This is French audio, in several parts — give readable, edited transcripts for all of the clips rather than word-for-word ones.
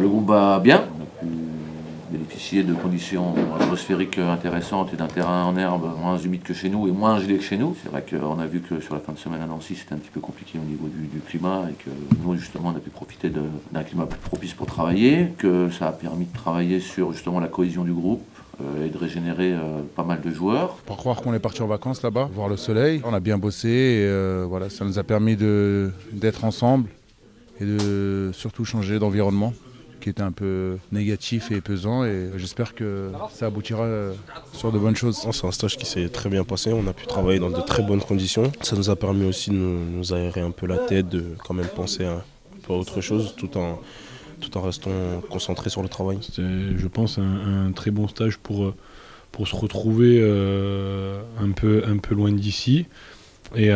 groupe va bien. On a pu bénéficier de conditions atmosphériques intéressantes et d'un terrain en herbe moins humide que chez nous et moins gelé que chez nous. C'est vrai qu'on a vu que sur la fin de semaine à Nancy, c'était un petit peu compliqué au niveau du climat et que nous, justement, on a pu profiter d'un climat plus propice pour travailler, que ça a permis de travailler sur justement la cohésion du groupe et de régénérer pas mal de joueurs. Pour croire qu'on est parti en vacances là-bas, voir le soleil, on a bien bossé et voilà, ça nous a permis d'être ensemble et de surtout changer d'environnement qui était un peu négatif et pesant, et j'espère que ça aboutira sur de bonnes choses. C'est un stage qui s'est très bien passé, on a pu travailler dans de très bonnes conditions. Ça nous a permis aussi de nous aérer un peu la tête, de quand même penser un peu à autre chose tout en restant concentré sur le travail. C'était, je pense, un très bon stage pour se retrouver un peu loin d'ici. Et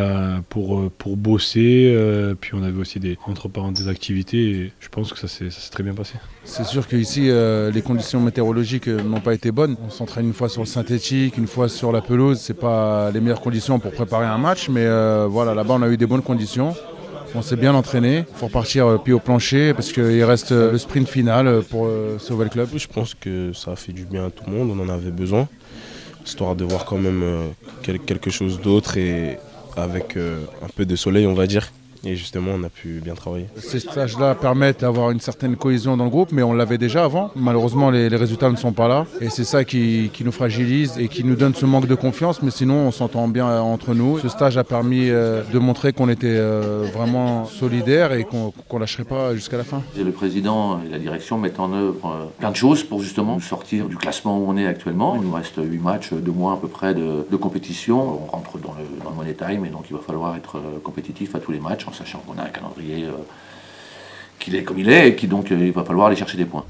pour bosser, puis on avait aussi entre parenthèses des activités, et je pense que ça s'est très bien passé. C'est sûr qu'ici les conditions météorologiques n'ont pas été bonnes. On s'entraîne une fois sur le synthétique, une fois sur la pelouse. C'est pas les meilleures conditions pour préparer un match, mais voilà, là-bas on a eu des bonnes conditions. On s'est bien entraîné. Il faut repartir pied au plancher parce qu'il reste le sprint final pour sauver le club. Je pense que ça a fait du bien à tout le monde, on en avait besoin, histoire de voir quand même quelque chose d'autre et avec un peu de soleil, on va dire. Et justement, on a pu bien travailler. Ces stages-là permettent d'avoir une certaine cohésion dans le groupe, mais on l'avait déjà avant. Malheureusement, les résultats ne sont pas là. Et c'est ça qui nous fragilise et qui nous donne ce manque de confiance. Mais sinon, on s'entend bien entre nous. Ce stage a permis de montrer qu'on était vraiment solidaires et qu'on ne lâcherait pas jusqu'à la fin. Et le président et la direction mettent en œuvre plein de choses pour justement nous sortir du classement où on est actuellement. Il nous reste 8 matchs, 2 mois à peu près de compétition. On rentre dans le Money Time et donc il va falloir être compétitif à tous les matchs, sachant qu'on a un calendrier qu'il est comme il est et donc il va falloir aller chercher des points.